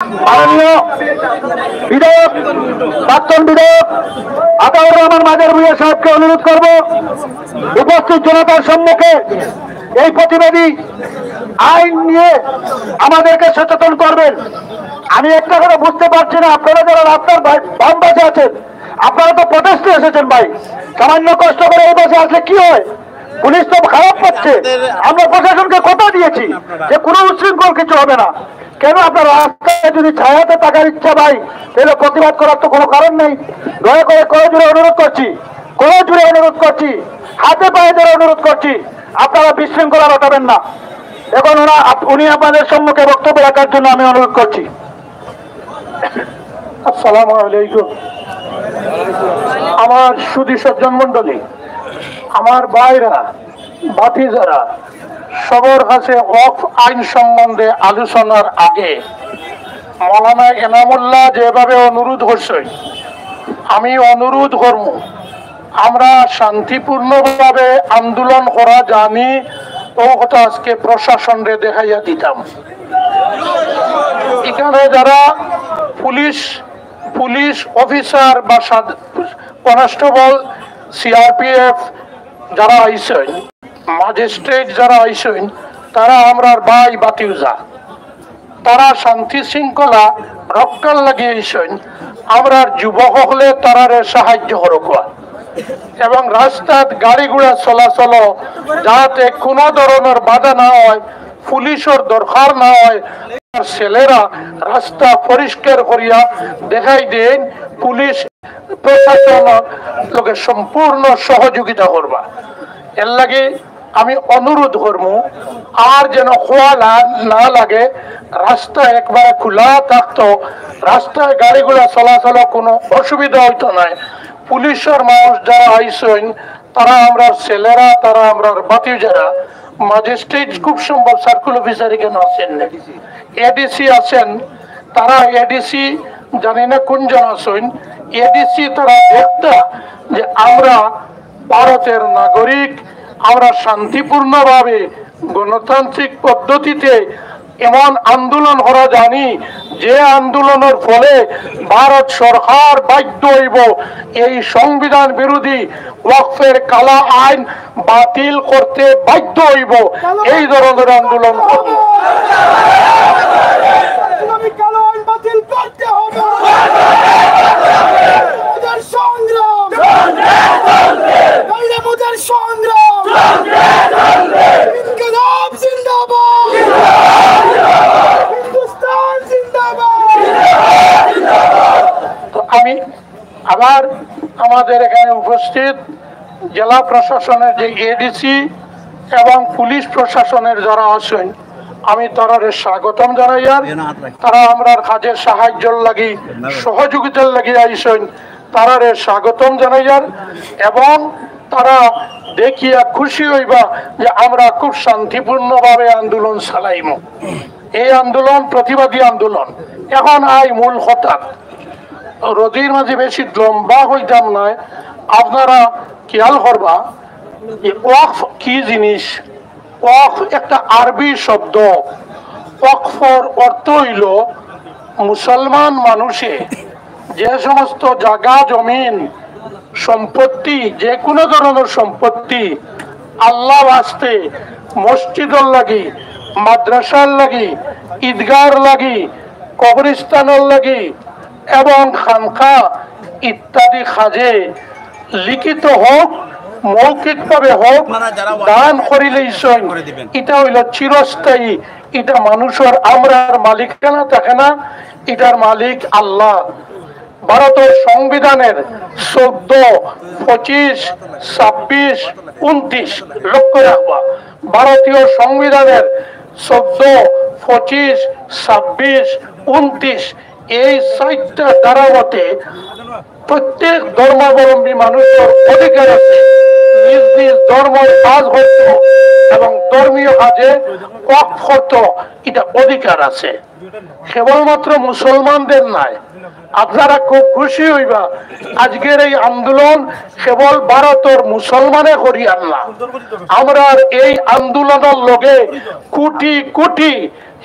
মাননীয় বিধায়ক প্রাক্তন বিধায়ক আতাউর রহমান মাজার ভূঁইয়া সাহেবকে অনুরোধ করব উপস্থিত জনতার সম্মুখে এই প্রতিবাদী আইন নিয়ে আমাদেরকে সচেতন করবেন। আমি একটা করে বুঝতে পারছি না, আপনারা যারা রাস্তার বাম পাশে আছেন আপনারা তো প্রটেস্টে এসেছেন ভাই, সামান্য কষ্ট করে এই পাশে আসলে কি হয়? পুলিশ তো খারাপ করছে। আমরা প্রশাসনকে কথা দিয়েছি যে কোনো উচ্ছৃঙ্খল কিছু হবে না। কেন আপনার রাস্তায় যদি ছায়াতে থাকার ইচ্ছা ভাই তাহলে প্রতিবাদ করার তো কোনো কারণ নেই। দয়া করে করজোড়ে অনুরোধ করছি, হাতে পায়ে ধরে অনুরোধ করছি, আপনারা বিশৃঙ্খলা ঘটাবেন না। এখন উনি আপনাদের সম্মুখে বক্তব্য রাখার জন্য আমি অনুরোধ করছি। আসসালামু আলাইকুম। আমার সুধী সজ্জন মন্ডলী, আমার ভাইরা ভাতিজারা, সবার কাছে ওয়াকফ আইন সম্বন্ধে আলোচনার আগে মৌলানা এনামুল্লাহ যেভাবে অনুরোধ করছেন আমি অনুরোধ করব, আমরা শান্তিপূর্ণভাবে আন্দোলন করা জানি ও কথা আজকে প্রশাসনরে দেখাইয়া দিতাম। এখানে যারা পুলিশ অফিসার বা কনস্টেবল, সিআরপিএফ যারা আইসেন, ম্যাজিস্ট্রেট যারা আইসেন, তারা আমরার ভাই বাতিউজা, তারা শান্তি শৃঙ্খলা রক্ষার লাগিয়ে আইসেন। আমরা যুবক হলে তারারে সাহায্য করবা এবং রাস্তাত গাড়ি ঘোড়া চলাচল যাতে কোনো ধরনের বাধা না হয়, পুলিশের দরকার না হয়। ছেলেরা রাস্তা পরিষ্কার করিয়া দেখাই দেন, পুলিশ প্রশাসন লোকে সম্পূর্ণ সহযোগিতা করবা। এর লাগে আমি অনুরোধ করবো আর যেন খোয়া না লাগে, রাস্তা একবারে খোলা থাকতো, রাস্তায় গাড়িগুলা চলাচল কোনো অসুবিধা হইতো না। পুলিশের মানুষ যারা আইসেন তারা আমরা ছেলেরা, তারা আমরা বাতিজারা, ম্যাজিস্ট্রেট খুব সম্ভব সার্কুল অফিসার এখানে আছেন, এডিসি আছেন, তারা এডিসি জানি না কোনজন আছেন, এডিসি তারা দেখতা যে আমরা ভারতের নাগরিক, আমরা শান্তিপূর্ণভাবে গণতান্ত্রিক পদ্ধতিতে এমন আন্দোলন করা জানি যে আন্দোলনের ফলে ভারত সরকার বাধ্য হইব এই সংবিধান বিরোধী ওয়াকফের কালা আইন বাতিল করতে বাধ্য হইব। এই ধরনের আন্দোলন করব। আমি আবার আমাদের এখানে উপস্থিত জেলা প্রশাসনের যে এডিসি এবং পুলিশ প্রশাসনের যারা আছেন আমি তাদের স্বাগতম জানাই। আর তারা আমরা কাজের সাহায্যের লাগি সহযোগিতার লাগি আইসেন, তাদের স্বাগতম জানাই। আর এবং তারা দেখিয়া খুশি হইবা যে আমরা খুব শান্তিপূর্ণভাবে আন্দোলন চালাইম। এই আন্দোলন প্রতিবাদী আন্দোলন। এখন মূল কথা রোদির মাঝে বেশি লম্বা হইতাম নয়, আপনারা খেয়াল করবা যে ওয়াকফ কি জিনিস। ওয়াকফ একটা আরবি শব্দ। ওয়াকফর অর্থ হইল মুসলমান মানুষে যে সমস্ত জায়গা জমিন সম্পত্তি, যে কোনো ধরনের সম্পত্তি আল্লাহ বাস্তে, মসজিদের লাগি, মাদ্রাসার লাগি, ঈদগার লাগি, কবরস্থানের লাগি এবং খানকা ইত্যাদি কাজে লিখিত হোক মৌখিক ভাবে হোক দান করিলে এটা হইল চিরস্থায়ী। এটা মানুষের আমরার মালিকানা থাকে না, এটার মালিক আল্লাহ। ভারতের সংবিধানের 14, 25, 26, 29 লক্ষ্য রাখবা। ভারতীয় সংবিধানের 14, 25, 26, 29 এই 4টা ধারামতে প্রত্যেক ধর্মাবলম্বী মানুষের অধিকার আছে নিজ নিজ ধর্মের কাজ করত এবং ধর্মীয় কাজে ওয়াকফ করত, এটা অধিকার আছে। কেবলমাত্র মুসলমানদের নাই। আপনারা খুব খুশি হইবা আজকের এই আন্দোলন কেবল ভারতের মুসলমানে করি আনলা। আমরা এই আন্দোলনের লগে কোটি কোটি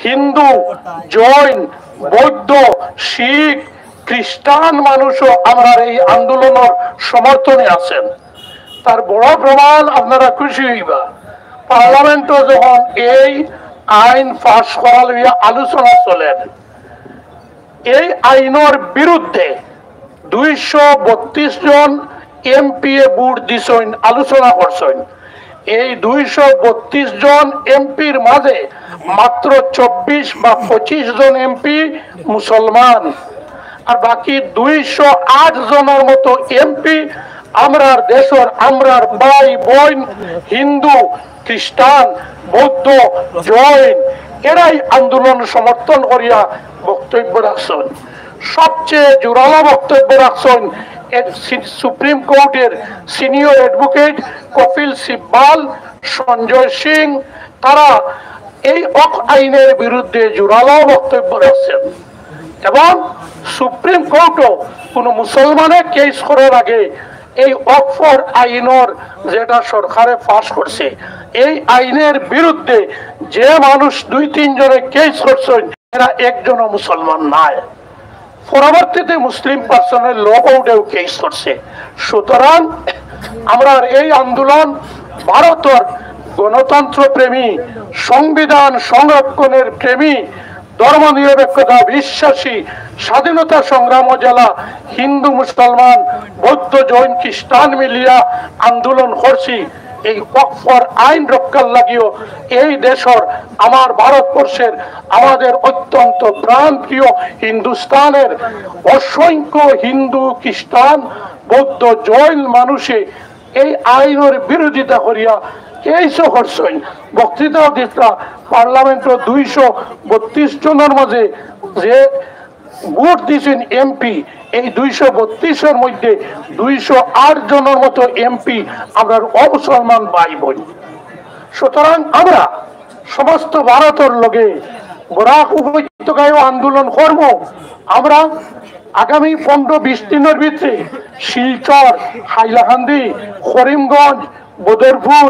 হিন্দু, জৈন, বৌদ্ধ, শিখ, খ্রিস্টান মানুষও আমরা এই আন্দোলনের সমর্থনে আছেন। তার বড় প্রমাণ আপনারা খুশি হইবা, পার্লামেন্টও যখন এই আইন পাশ করা লইয়া আলোচনা চলেন, এই আইনের বিরুদ্ধে 232 জন এমপি ভোট দিছেন, আলোচনা করছেন। এই 232 জন এমপির মাঝে মাত্র 24 বা 25 জন এমপি মুসলমান, আর বাকি 208 জনের মতো এমপি আমরার দেশের, আমরার ভাই বোন হিন্দু, খ্রিস্টান, বৌদ্ধ, জৈন, এরাই আন্দোলন সমর্থন করিয়া বক্তব্য রাখছেন। সবচেয়ে জোরালো বক্তব্য রাখছেন সুপ্রিম কোর্টের সিনিয়র অ্যাডভোকেট কপিল সিব্বাল, সঞ্জয় সিং। তারা এই আইনের বিরুদ্ধে জোরালো বক্তব্য রাখছেন এবং সুপ্রিম কোর্টও কোন মুসলমানের কেস করার আগে এই অকফর আইনের যেটা সরকারে পাস করছে, এই আইনের বিরুদ্ধে যে মানুষ 2-3 জনে কেস করছেন এরা একজনও মুসলমান নাই। পরবর্তীতে মুসলিম পার্সনের ল কোর্টেও কেস করছে। সুতরাং আমরা এই আন্দোলন ভারতের গণতন্ত্র প্রেমী, সংবিধান সংরক্ষণের প্রেমী, ধর্মনিরপেক্ষতা বিশ্বাসী, স্বাধীনতা সংগ্রাম জেলা হিন্দু, মুসলমান, বৌদ্ধ, জৈন, খ্রিস্টান মিলিয়া আন্দোলন করছি এই ওয়াকফর আইন রক্ষার লাগিও। এই দেশের, আমার ভারতবর্ষের, আমাদের অত্যন্ত প্রাণপ্রিয় হিন্দুস্তানের অসংখ্য হিন্দু, খ্রিস্টান, বৌদ্ধ, জৈন মানুষে এই আইনের বিরোধিতা করিয়া কেসও করছেন, বক্তৃতাও দিতা। পার্লামেন্টের 232 জনের মাঝে যে ভোট দিয়েছেন এমপি, এই 232-এর মধ্যে 208 জনের মতো এমপি আমরা অমুসলমান ভাই বোন। সুতরাং আমরা সমস্ত ভারতের লগে বরাক উপত্যকায় আন্দোলন করব। আমরা আগামী 15-20 দিনের ভিতরে শিলচর, হাইলাকান্দি, করিমগঞ্জ, বদরপুর,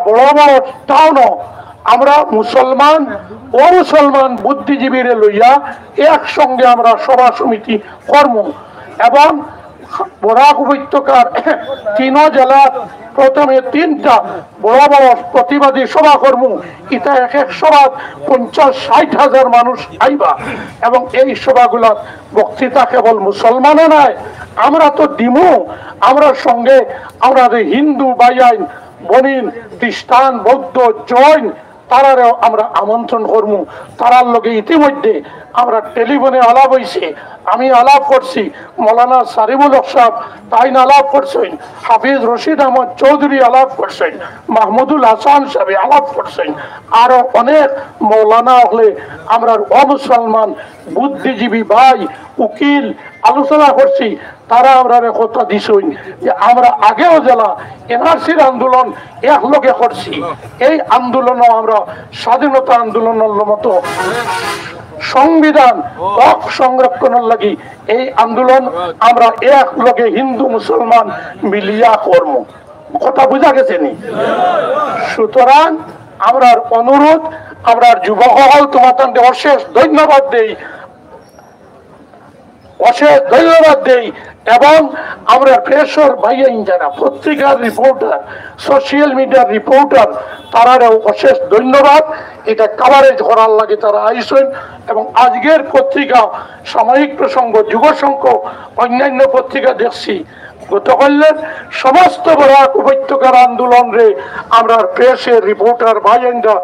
বড় বড় টাউনও আমরা মুসলমান ও মুসলমান বুদ্ধিজীবীরে লইয়া একসঙ্গে আমরা সভা সমিতি কর্ম এবং বরাক উপত্যকার 3 জেলার প্রথমে 3টা বড় বড় প্রতিবাদী সভা কর্ম। এটা এক সভা 50-60 হাজার মানুষ আইবা এবং এই সভাগুলা বক্তৃতা কেবল মুসলমানও নয়, আমরা তো দিমু, আমরা সঙ্গে আমরা হিন্দু ভাইয়াইন বনিন, খ্রিস্টান, বৌদ্ধ, জৈন তারারেও আমরা আমন্ত্রণ করবো। তারার লগে ইতিমধ্যে আমরা টেলিফোনে আলাপ হয়েছে, আমি আলাপ করছি, মৌলানা সারিবুল হক সাহেব তাইন আলাপ করছেন, হাফিজ রশিদ আহমদ চৌধুরী আলাপ করছেন, মাহমুদুল হাসান সাহেব আলাপ করছেন, আরো অনেক মৌলানা হলে আমরা অমুসলমান বুদ্ধিজীবী ভাই, উকিল আলোচনা করছি। তারা আমরা কথা দিছেন যে আমরা আগেও জেলা এনআরসির আন্দোলন একলগে করছি, এই আন্দোলনও আমরা স্বাধীনতা আন্দোলনের মতো সংবিধান সংরক্ষণের লাগি এই আন্দোলন আমরা একলগে হিন্দু মুসলমান মিলিয়া করব। কথা বুঝা গেছে নি? সুতরাং আমরা অনুরোধ, আমরা যুবক তোমাদের অশেষ ধন্যবাদ দেই, অশেষ ধন্যবাদ দেই এবং আমরা প্রেসর ভাইয়াইন যারা পত্রিকার রিপোর্টার, সোশ্যাল মিডিয়ার রিপোর্টার তারাও অশেষ ধন্যবাদ। এটা কভারেজ করার লাগে তারা আইসেন এবং আজকের পত্রিকা সাময়িক প্রসঙ্গ, যুগ সংখ্য, অন্যান্য পত্রিকা দেখছি গতকালের সমস্ত বরাক উপত্যকার আন্দোলন রে আমরা প্রেসের রিপোর্টার ভাইয়াইনরা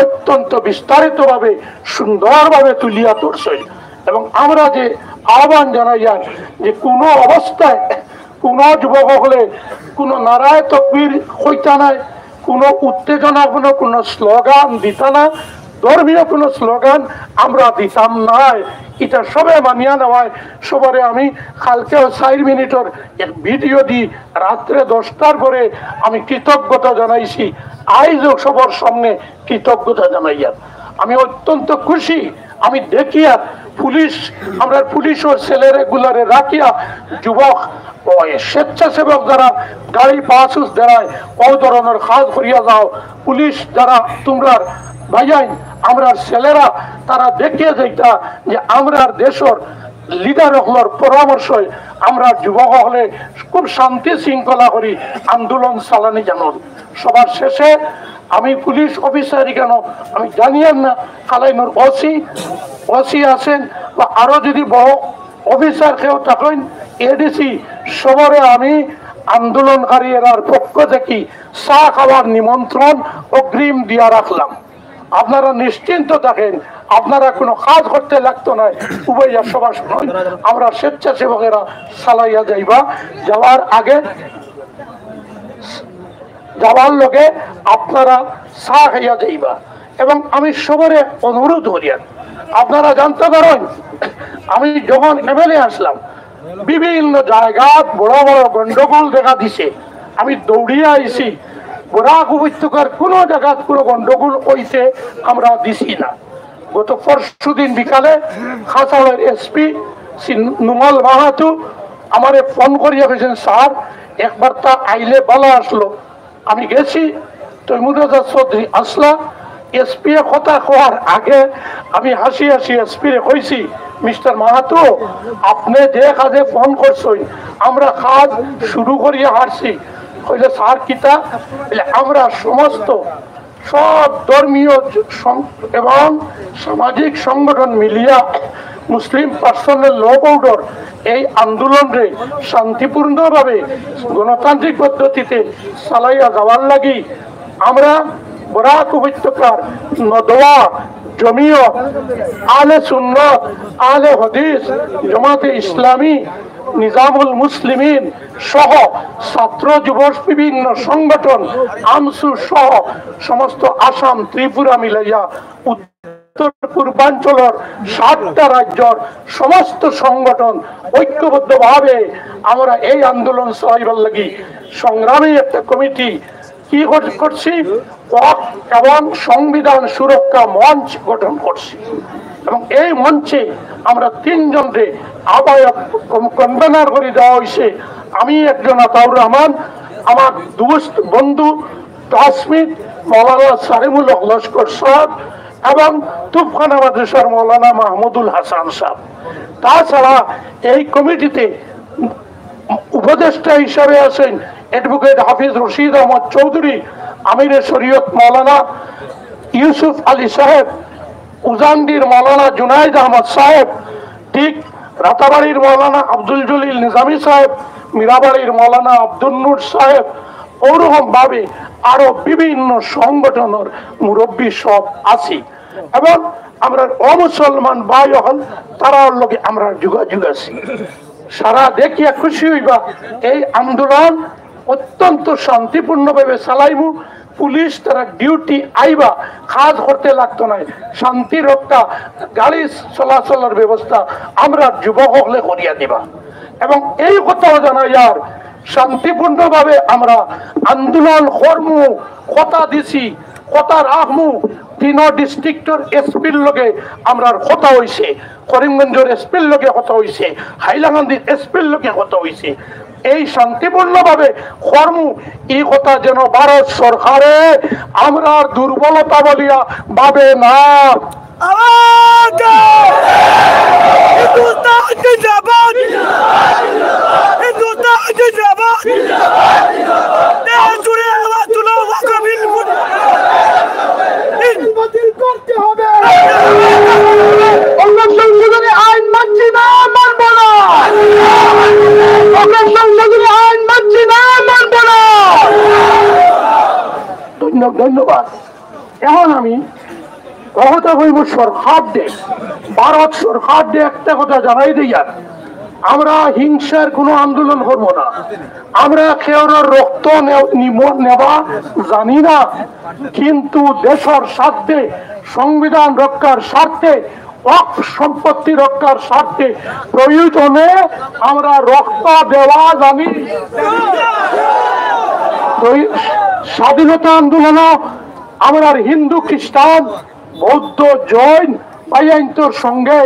অত্যন্ত বিস্তারিত ভাবে সুন্দরভাবে তুলিয়া ধরছেন এবং আমরা যে আহ্বান জানাই যে কোনো অবস্থায় কোন যুবক হলে কোন নারায় তকবীর হইতা নাই, কোনো উত্তেজনা, কোনো স্লোগান দিতা না, ধর্মীয় কোনো স্লোগান আমরা দিতাম নাই। এটা সবাই মানিয়া নেওয়ায় সবারে আমি কালকেও 4 মিনিটের এক ভিডিও দিই, রাত্রে 10টার পরে আমি কৃতজ্ঞতা জানাইছি। আইজও সবার সামনে কৃতজ্ঞতা জানাইয়া আমি অত্যন্ত খুশি। আমি দেখিয়া পুলিশ, আমরা পুলিশের ছেলেগুলারে রাখিয়া যুবক স্বেচ্ছাসেবক যারা গাড়ি পাস দেয় ও ধরনের কাজ করিয়া যাও, পুলিশ যারা তোমরা ভাইয়াই আমরা ছেলেরা তারা দেখিয়ে যেটা যে আমরা দেশের লিডার হলার পরামর্শ আমরা যুবক হলে খুব শান্তি শৃঙ্খলা করি আন্দোলন চালানি জানুন। সবার শেষে আমি পুলিশ অফিসার কেন আমি জানিয়েন না কালাইমুর ওসি আছেন বা আরো যদি বড় অফিসার কেউ থাকেন এডিসি সবরে আমি আন্দোলনকারীর পক্ষ থেকে চা খাওয়ার নিমন্ত্রণ অগ্রিম দিয়া রাখলাম। আপনারা নিশ্চিন্ত থাকেন, আপনারা কোনো কাজ করতে লাগতো না, উভয় সভা শুনুন আমরা স্বেচ্ছাসেবকেরা চালাইয়া যাইবা। যাওয়ার আগে যাওয়ার লগে আপনারা চা খাইয়া যাইবা। এবং আমি সবরে অনুরোধ করিয়া আপনারা জানতে পারেন আমি যখন এমএলএ আসলাম বিভিন্ন জায়গায় বড় বড় গন্ডগোল দেখা দিছে, আমি দৌড়িয়ে আইছি। বরাক উপত্যকার কোনো জায়গায় কোনো গন্ডগোল হইছে আমরা দিছি না। গত পরশুদিন বিকালে খাসালের এসপি নুমল মাহাতো আমারে ফোন করিয়া গেছেন, স্যার একবার তা আইলে বলা আসলো। আমি গেছি, তৈমুরজা চৌধুরী আসলা। এসপি কথা কোয়ার আগে আমি হাসি হাসি এসপি রে কইছি, মিস্টার মাহাতো আপনি যে কাজে ফোন করছেন আমরা কাজ শুরু করিয়া হারছি। কইলে স্যার কিতা? আমরা সমস্ত সব ধর্মীয় এবং সামাজিক সংগঠন মিলিয়া মুসলিম পার্সোনাল ল বোর্ডর এই আন্দোলনে শান্তিপূর্ণভাবে গণতান্ত্রিক পদ্ধতিতে চালাইয়া যাওয়ার লাগি আমরা বরাক উপত্যকার নদওয়া জমিয়ত আলে সুন্নত আলে হাদিস জামাতে ইসলামী নিজামুল মুসলিমিন সহ ছাত্র যুব বিভিন্ন সংগঠন আমসু সহ সমস্ত আসাম ত্রিপুরা মিলাইয়া উত্তর পূর্বাঞ্চলের 7টা রাজ্যের সমস্ত সংগঠন ঐক্যবদ্ধভাবে আমরা এই আন্দোলন চালাইবার লাগি সংগ্রামী একটা কমিটি কি করছি এবং সংবিধান সুরক্ষা মঞ্চ গঠন করছি। এবং এই মঞ্চে আমরা 3 জনকে আহ্বায়ক কনভেনার করে দেওয়া হয়েছে। আমি একজন আতাউর রহমান, আমার দোস্ত বন্ধু ক্লাসমেট মৌলানা সারিমুল হক লস্কর সাহেব এবং তুফখানা মাদ্রাসার মৌলানা মাহমুদুল হাসান সাহেব। তাছাড়া এই কমিটিতে উপদেষ্টা হিসাবে আছেন অ্যাডভোকেট হাফিজ রশিদ আহমদ চৌধুরী, আমিরে শরীয়ত মৌলানা ইউসুফ আলী সাহেব, উজানডির মৌলানা জুনাইদ আহমদ সাহেব, ঠিক রাতাবাড়ির মৌলানা আব্দুল জলিল নিজামী সাহেব, মীরাবাড়ির মৌলানা আব্দুল নূর সাহেব, ওরকম ভাবে আরো বিভিন্ন সংগঠনের মুরব্বী সব আছি। এবং আমরা অমুসলমান ভাই হল তারার লগে আমরা যোগাযোগ আছি। সারা দেখিয়া খুশি হইবা এই আন্দোলন অত্যন্ত শান্তিপূর্ণভাবে চালাইমু। পুলিশ তারা ডিউটি আইবা, কাজ করতে লাগতো না, শান্তি রক্ষা গাড়ি চলাচলের ব্যবস্থা আমরা যুবক হলে করিয়া দিবা। এবং এই কথাও জানা যার শান্তিপূর্ণভাবে আমরা আন্দোলন করমু, কথা দিছি, কথা রাখমু। 3 ডিস্ট্রিক্টর এসপির লগে আমরা কথা হইছে, করিমগঞ্জের এসপির লগে কথা হইছে, হাইলাকান্দির এসপির লগে কথা হইছে। এই শান্তিপূর্ণভাবে কর্ম এই কথা যেন ভারত সরকারে আমরা দুর্বলতা বলিয়া ভাবে না। সংশোধনী আইন মানছি না, মানব না। সংশোধনী আইন মানছি না, মানব না। ধন্যবাদ। এখন আমি কথা কইব সরকার দে, ভারত সরকার দে একটা কথা জানাই দিয়া, আমরা হিংসার কোনো আন্দোলন করবো না। আমরা কেউর রক্ত নেওয়া জানি না, কিন্তু দেশের স্বার্থে, সংবিধান রক্ষার স্বার্থে, সম্পত্তি রক্ষার স্বার্থে প্রয়োজনে আমরা রক্ত দেওয়া জানি। স্বাধীনতা আন্দোলন আমরা হিন্দু খ্রিস্টান বৌদ্ধ জৈন ভাইয়ান্তর সঙ্গে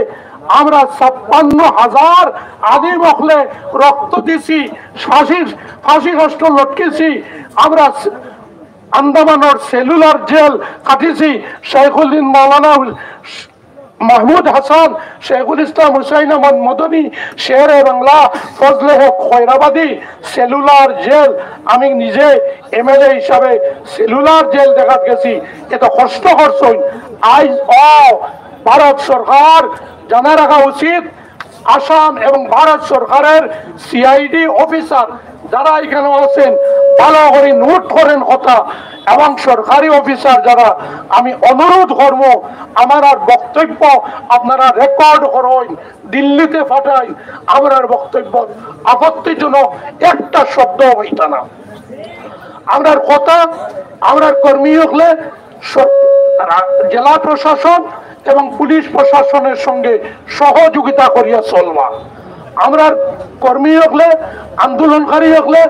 আমরা 56,000 আদিম হলে রক্ত দিছি, ফাঁসি কষ্ট লটকেছি। আন্দামানের সেলুলার জেল কাটিছি শাইখুদ্দিন মাওলানা মাহমুদ হাসান, শেখুল ইসলাম হুসাইন আহমদ মদনী, শেরে বাংলা ফজলে হক খয়রাবাদী, সেলুলার জেল আমি নিজে এমএলএ হিসাবে সেলুলার জেল দেখাত গেছি। এত কষ্ট করছই আইজ ভারত সরকার জানা রাখা উচিত আসাম এবং ভারত সরকারের সিআইডি অফিসার যারা এখানে আছেন ভালো করে নোট করেন কথা, এবং সরকারি অফিসার যারা আমি অনুরোধ করব আমার আর বক্তব্য আপনারা রেকর্ড করেন, দিল্লিতে পাঠাই, আমার বক্তব্য আপত্তিজনক একটা শব্দ হইতা না। আমরা কথা আমরা কর্মী হলে জেলা প্রশাসন এবং পুলিশ প্রশাসনের সঙ্গে সহযোগিতা করিয়া চলবা। আমরা কর্মী হলে আন্দোলনকারী হলে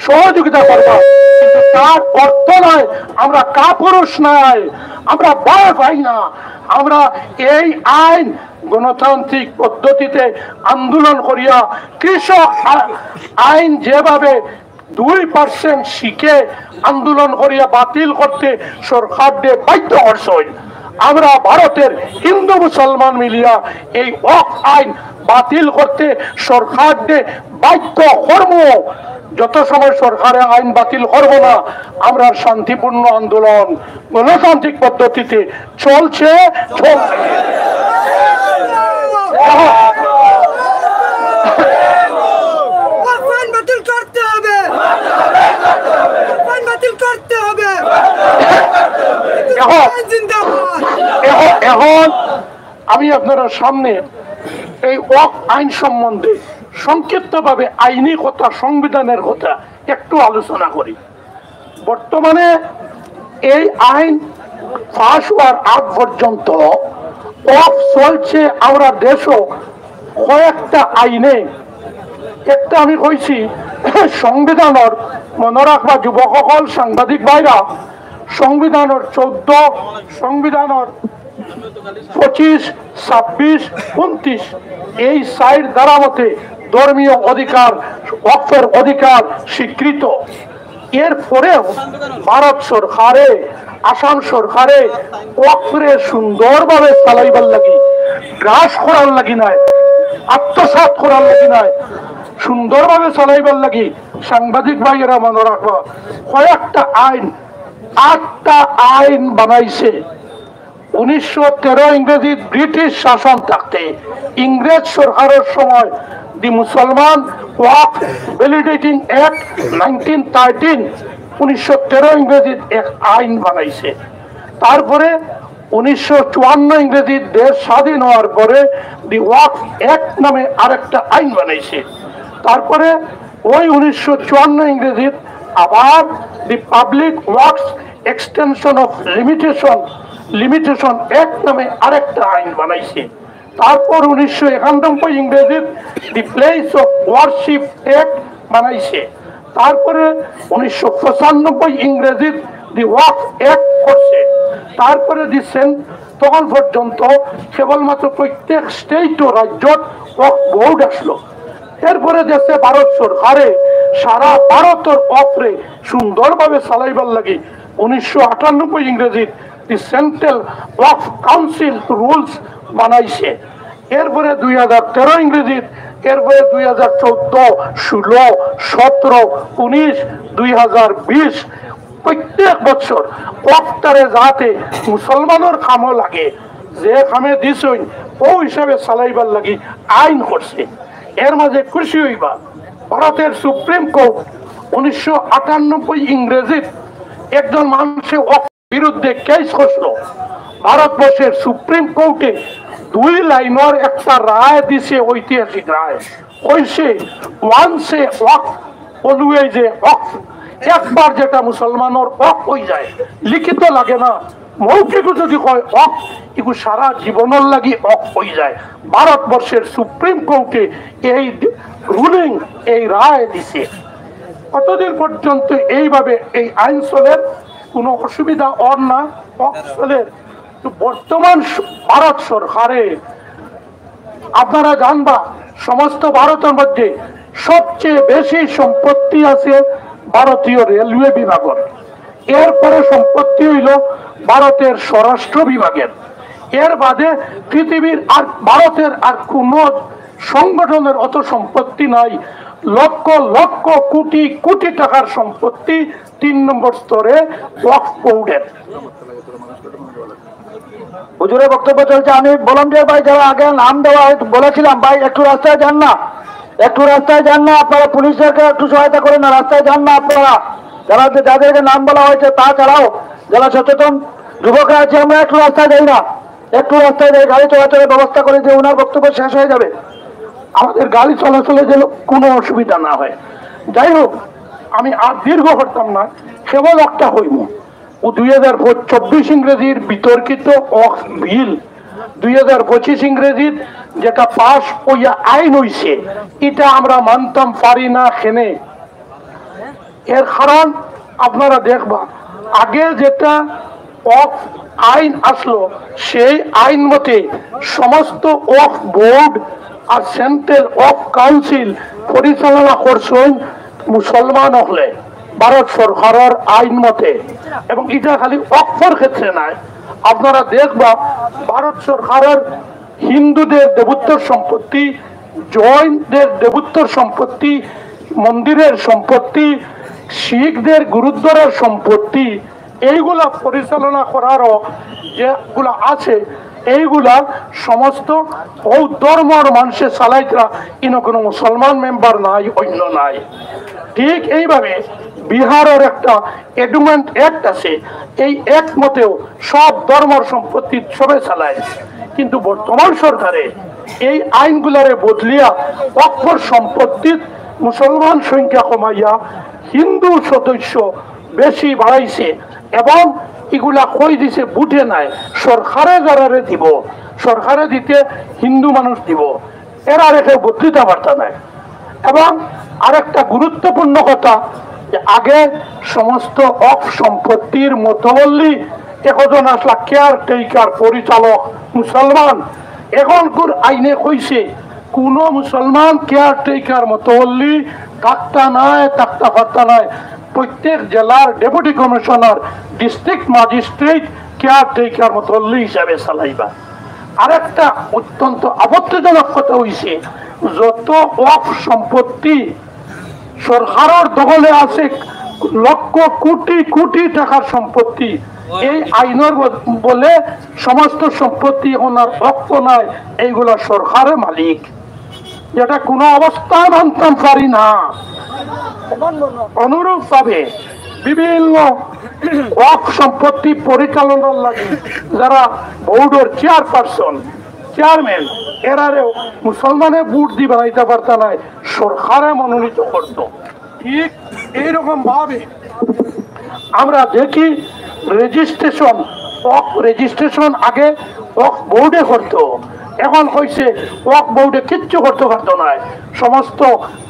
সহযোগিতা করবা, কিন্তু তার অর্থ নয় আমরা কাপুরুষ নাই, আমরা ভয় পাই না। আমরা এই আইন গণতান্ত্রিক পদ্ধতিতে আন্দোলন করিয়া কৃষক আইন যেভাবে 2% শিখে আন্দোলন করিয়া বাতিল করতে সরকার দিয়ে বাধ্য করছে, আমরা ভারতের হিন্দু মুসলমান মিলিয়া এই ওয়াকফ আইন বাতিল করতে সরকার দিয়ে বাধ্য করব। যত সময় সরকারে আইন বাতিল করব না, আমরা শান্তিপূর্ণ আন্দোলন গণতান্ত্রিক পদ্ধতিতে চলছে। এখন আমি আপনারা সামনে এই ওয়াকফ আইন সম্বন্ধে সংক্ষিপ্তভাবে আইনি কথা, সংবিধানের কথা একটু আলোচনা করি। বর্তমানে এই আইন পাশ হওয়ার আগ পর্যন্ত ওয়াকফ চলছে আমরা দেশও কয়েকটা আইনে। একটা আমি কইছি সংবিধানের, মনে রাখবা যুবকসকল, সাংবাদিক ভাইরা, সংবিধানের 14, সংবিধানের 25, 26, 29 এই 4 ধারা মতে ধর্মীয় অধিকার, ওয়াকফের অধিকার স্বীকৃত। এরপরেও ভারত সরকারে, আসাম সরকারে ওয়াকফে সুন্দরভাবে চালাইবার লাগি, গ্রাস করার লাগি নাই, আত্মসাৎ করার লাগি নাই, সুন্দরভাবে চালাইবার লাগি সাংবাদিক ভাইয়েরা মনে রাখবা কয়েকটা আইন, 8টা আইন বানাইছে। 1913 ইংরেজি ব্রিটিশ শাসন থাকতে ইংরেজ সরকারের সময় দি মুসলমান ওয়াকফ ভ্যালিডেটিং অ্যাক্ট 1913 1913 ইংরেজির এক আইন বানাইছে। তারপরে 1954 ইংরেজি দেশ স্বাধীন হওয়ার পরে দি ওয়াকফ অ্যাক্ট নামে আরেকটা আইন বানাইছে। তারপরে ওই 1954 ইংরেজির আবার the public works extension of limitation act নামে আরেকটা আইন বানাইছে। তারপর 1991 ইংরেজির the place of warship act বানাইছে। তারপরে 1995 ইংরেজির দি ওয়াকফ অ্যাক্ট করছে। তারপরে দিচ্ছেন তখন পর্যন্ত কেবলমাত্র প্রত্যেক স্টেট ও রাজ্যত ওয়াকফ বোর্ড আসলো। এরপরে দেশে ভারত সরকারে সারা ভারতের ওয়াকফে সুন্দরভাবে চালাইবার লাগি 1998 ইংরেজির the central Waqf council rules বানাইছে। এরপরে 2013 ইংরেজির, এরপরে 2014, 16, 17, 19, 2020 প্রত্যেক বছর ওয়াকফটারে যাতে মুসলমানের কামও লাগে, যে কামে দিছই ও হিসাবে চালাইবার লাগি আইন করছে। এর মাঝে খুশি হইবা ভারতের সুপ্রিম কোর্ট 1998 ইংরেজির একজন মানুষের ওয়াকফ বিরুদ্ধে কেস করছিল। ভারতবর্ষের সুপ্রিম কোর্টে 2 লাইনের একটা রায় দিছে, ঐতিহাসিক রায়। কইছে ওয়ান্সে ওয়াকফ অলওয়েজ এ ওয়াকফ, একবার যেটা মুসলমানের ওয়াকফ হয়ে যায়, লিখিত লাগে না, মৌখিক যদি কয় ওয়াকফ, এগুলো সারা জীবনের লাগি ওয়াকফ হয়ে যায়। ভারতবর্ষের সুপ্রিম কোর্টে এই রুলিং, এই রায় দিছে। কতদিন পর্যন্ত এইভাবে এই আইন চলের, কোনো অসুবিধা ওর না, ওয়াকফ চলের। বর্তমান ভারত সরকারে আপনারা জানবা সমস্ত ভারতের মধ্যে সবচেয়ে বেশি সম্পত্তি আছে ভারতীয় রেলওয়ে বিভাগের। এরপরে সম্পত্তি হইল ভারতের স্বরাষ্ট্র বিভাগের। এর বাদে পৃথিবীর আর ভারতের আর কোন সংগঠনের অত সম্পত্তি নাই। লক্ষ লক্ষ কোটি কোটি টাকার সম্পত্তি 3 নম্বর স্তরে ওয়াকফ বোর্ডের। হুজুরের বক্তব্য চলছে। আমি ভলান্টিয়ার ভাই যারা আগে নাম দেওয়া বলেছিলাম, ভাই একটু রাস্তায় যান না, একটু রাস্তায় যান না, আপনারা পুলিশদেরকে একটু সহায়তা করেন না, রাস্তায় যান না আপনারা। যারা যাদেরকে নাম বলা হয়েছে তা ছাড়াও যারা সচেতন যুবকরা আছে আমরা একটু রাস্তায় যাই না, একটু রাস্তায় যাই, গাড়ি চলাচলের ব্যবস্থা করে দিয়ে ওনার বক্তব্য শেষ হয়ে যাবে। আমাদের গাড়ি চলাচলে যেন কোনো অসুবিধা না হয়। যাই হোক, আমি আর দীর্ঘ করতাম না, কেবল একটা হইব 2024 ইংরেজির বিতর্কিত ওয়াকফ বিল 2025 ইংরেজির যেটা পাশ হইয়া আইন হইছে, এটা আমরা মানতাম পারি না। খেনে এর কারণ আপনারা দেখবা, আগে যেটা ওয়াকফ আইন আসলো সেই আইন মতে সমস্ত ওয়াকফ বোর্ড আর সেন্ট্রাল ওয়াকফ কাউন্সিল পরিচালনা করছেন মুসলমান হলে ভারত সরকারের আইন মতে। এবং এটা খালি ওয়াকফের ক্ষেত্রে নয়, আপনারা দেখবা ভারত সরকারের হিন্দুদের দেবোত্তর সম্পত্তি, জৈনদের দেবোত্তর সম্পত্তি, মন্দিরের সম্পত্তি, শিখদের গুরুদ্বারের সম্পত্তি, এইগুলা পরিচালনা করারও যেগুলা আছে এইগুলা সমস্ত ও ধর্মের মানুষের চালাইতরা, ইনো কোনো মুসলমান মেম্বার নাই, অন্য নাই। ঠিক এইভাবে বিহারের একটা এডুমেন্ট অ্যাক্ট আছে, এই অ্যাক্ট মতেও সব ধর্মের সম্পত্তি সবে চালায়। কিন্তু বর্তমান সরকারে এই আইনগুলারে বদলিয়া ওয়াকফের সম্পত্তির মুসলমান সংখ্যা কমাইয়া হিন্দু সদস্য বেশি বাড়াইছে এবং এগুলা কই দিছে বুঝে নাই। সরকারে যারা দিব, সরকারে দিতে হিন্দু মানুষ দিব, এরা রেখে বদলিতে পারত নাই। এবং আরেকটা গুরুত্বপূর্ণ কথা, যে আগে সমস্ত ওয়াকফ সম্পত্তির মতবল্লি একজন আসলা কেয়ার টেকার পরিচালক মুসলমান। এখনকার আইনে কইছে কোন মুসলমান কেয়ার টেকার মতবল্লি থাকতা নাই, থাকতা পারতা নাই। প্রত্যেক জেলার deputy commissioner, district magistrate caretaker মতবল্লি হিসাবে চালাইবা। আরেকটা অত্যন্ত আপত্তিজনক কথা হইছে, যত ওয়াকফ সম্পত্তি সরকারের দখলে আছে লক্ষ কোটি কোটি টাকার সম্পত্তি, এই আইনের বলে সমস্ত সম্পত্তি ওনার ওয়াকফ নাই, এইগুলা সরকারের মালিক, যেটা কোনো অবস্থায় মানতাম পারি না। অনুরূপ ভাবে বিভিন্ন ওয়াকফ সম্পত্তি পরিচালনার লাগে যারা বোর্ডের চেয়ারপারসন, চেয়ারম্যান, এরারেও মুসলমানের বুট দিয়ে বানাইতে পারত নাই, সরকারে মনোনীত করত। ঠিক এইরকম ভাবে আমরা দেখি রেজিস্ট্রেশন, রেজিস্ট্রেশন আগে ওয়াকফ বোর্ডে করতো, এখন কইছে ওয়াকফ বোর্ডে কিচ্ছু করতে পারতো না, সমস্ত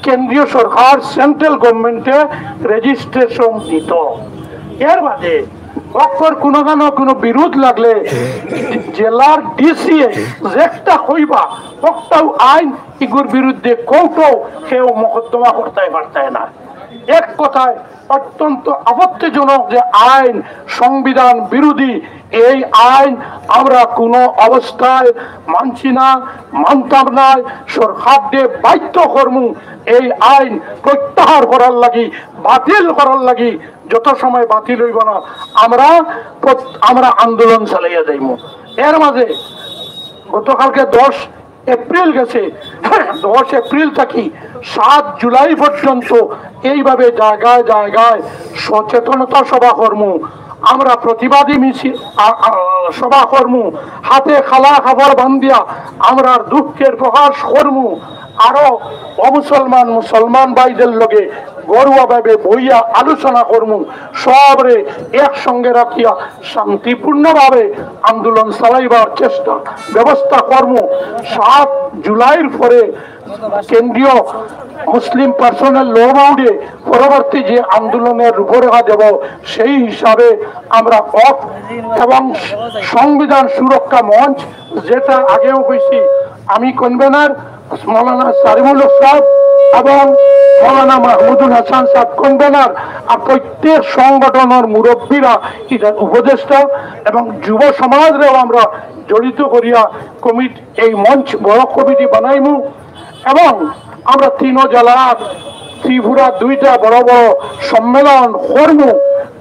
কেন্দ্রীয় সরকার, সেন্ট্রাল গভর্নমেন্টে রেজিস্ট্রেশন দিত। এর বাদে ওয়াকফের কোনো বিরোধ লাগলে জেলার ডিসিএ যেটা কইবা ওটাও আইন, এগুর বিরুদ্ধে কোর্টও কেউ মোকদ্দমা করতে পারতায় না। এক কথায় অত্যন্ত আপত্তিজনক যে আইন সংবিধান বিরোধী, এই আইন আমরা কোনো অবস্থায় মানছি না, মানতাম না। সরকারকে বাধ্য করমু এই আইন প্রত্যাহার করার লাগি, বাতিল করার লাগি। যত সময় বাতিল হইব না আমরা আন্দোলন চালাইয়া যাইব। এর মাঝে গতকালকে 10 এপ্রিল গেছে, 10 এপ্রিল থাকি 7 জুলাই পর্যন্ত এইভাবে জায়গায় জায়গায় সচেতনতা সভা কর্ম, আমরা প্রতিবাদী মিছিল সভা কর্ম, হাতে খালা খাবার বান্ধিয়া আমরা দুঃখের প্রকাশ কর্ম। আরো মুসলমান ভাইদের লগে গরুয়া ভাবে বইয়া আলোচনা করম, সবরে একসঙ্গে রাখিয়া শান্তিপূর্ণ ভাবে আন্দোলন চালাইবার চেষ্টা ব্যবস্থা কর্ম। 7 জুলাইয়ের পরে কেন্দ্রীয় মুসলিম পার্সোনাল ল বোর্ডে পরবর্তী যে আন্দোলনের রূপরেখা দেব, সেই হিসাবে আমরা ওয়াকফ এবং সংবিধান সুরক্ষা মঞ্চ, যেটা আগেও কইছি, আমি কনভেনার মৌলানা সারিমুল হক সাহেব এবং মৌলানা মাহমুদুল হাসান সাহেব কনভেনার আর প্রত্যেক সংগঠনের মুরব্বীরা এটার উপদেষ্টা এবং যুব সমাজরেও আমরা জড়িত করিয়া কমিটি এই মঞ্চ বড় কমিটি বানাইমু এবং আমরা 3 জেলার ত্রিপুরা 2টা বড় বড় সম্মেলন করবো।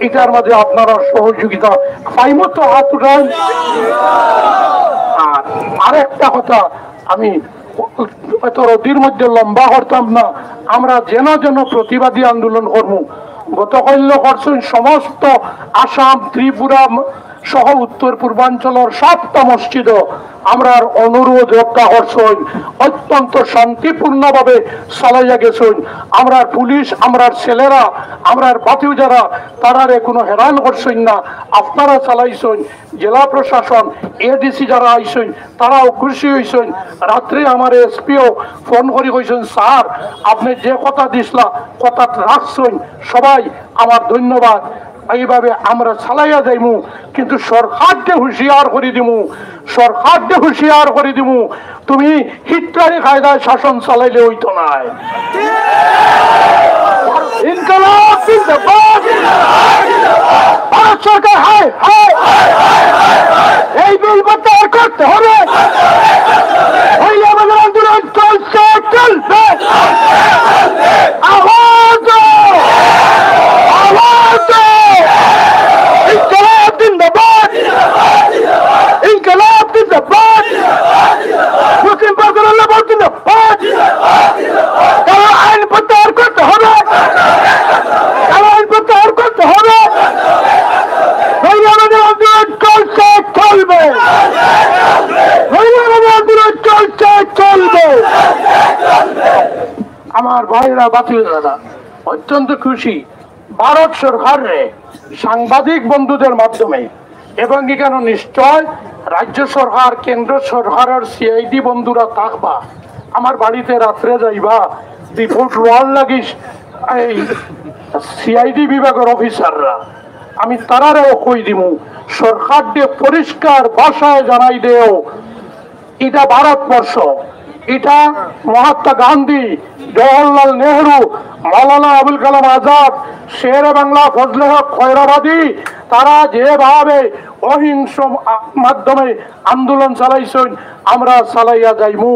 এটার মাঝে আপনারা সহযোগিতা পাইমো তো হাত উঠান। আর আরেকটা কথা, আমি এত রোদির মধ্যে লম্বা করতাম না, আমরা যেন প্রতিবাদী আন্দোলন করবো। গতকাল করছেন সমস্ত আসাম ত্রিপুরা সহ উত্তর পূর্বাঞ্চলের 7টা মসজিদ আমরা অনুরোধ রক্ষা করছেন, অত্যন্ত শান্তিপূর্ণ ভাবে চালাইয়া গেছেন। আমরা পুলিশ, আমরা ছেলেরা, আমরা বাতিও যারা তারারে কোনো হেরান করছেন না, আপনারা চালাইছেন। জেলা প্রশাসন এডিসি যারা আইছেন তারাও খুশি হয়েছেন। রাত্রে আমার এসপিও ফোন করে কইছেন, স্যার আপনি যে কথা দিছিলা কথা রাখছেন, সবাই আমার ধন্যবাদ। এইভাবে আমরা চালাইয়া যাইমু, কিন্তু সরকারকে হুঁশিয়ার করে দিমু, সরকারকে হুঁশিয়ার করে দিমু, তুমি হিটলারি কায়দায় শাসন চালাইলে হইতো না। ইনকলাব জিন্দাবাদ, ভারত সরকার হায় হায়, এই বিল প্রত্যাহার করতে হবে, হইলে আমাদের আন্দোলন চলছে চলবে। আওয়াজ আওয়াজ, ইনকলাব জিন্দাবাদ, ইনকলাব জিন্দাবাদ, মুসলিম পার্সোনাল্লাহ জিন্দাবাদ। কালো আইন প্রত্যাহার করতে হবে, কালো আইন প্রত্যাহার করতে হবে, হইলে আমাদের আন্দোলন চলছে চলবে, হইলে আমাদের আন্দোলন চলছে চলবে। আমার ভাইরা বাতিলরা অত্যন্ত খুশি ভারত সরকারে সাংবাদিক বন্ধুদের মাধ্যমে, এবং এখানে নিশ্চয় রাজ্য সরকার কেন্দ্র সরকারের সিআইডি বন্ধুরা থাকবা, আমার বাড়িতে রাত্রে যাইবা, রিপোর্ট রোয়াল লাগিস এই সিআইডি বিভাগের অফিসাররা, আমি তারারেও কই দিমু, সরকার দিয়ে পরিষ্কার ভাষায় জানাই দেও এটা ভারতবর্ষ, এটা মহাত্মা গান্ধী, জওহরলাল নেহরু, মৌলানা আবুল কালাম আজাদ, শেরে বাংলা ফজলে হক খয়রাবাদী, তারা যেভাবে অহিংস মাধ্যমে আন্দোলন চালাইছেন আমরা চালাইয়া যাইমু,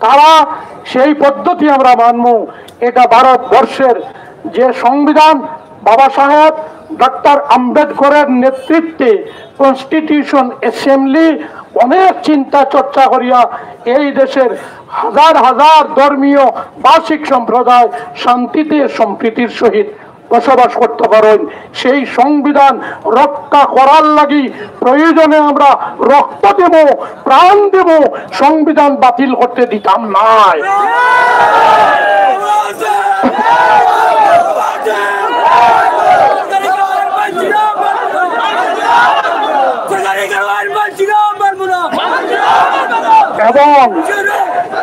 তারা সেই পদ্ধতি আমরা মানমু। এটা ভারতবর্ষের যে সংবিধান বাবা সাহেব ডক্টর আম্বেদকরের নেতৃত্বে কনস্টিটিউশন অ্যাসেম্বলি অনেক চিন্তা চর্চা করিয়া এই দেশের হাজার হাজার ধর্মীয় বার্ষিক সম্প্রদায় শান্তিতে সম্প্রীতির সহিত বসবাস করতে পারেন, সেই সংবিধান রক্ষা করার লাগি প্রয়োজনে আমরা রক্ত দেব, প্রাণ দেব, সংবিধান বাতিল করতে দিতাম নাই।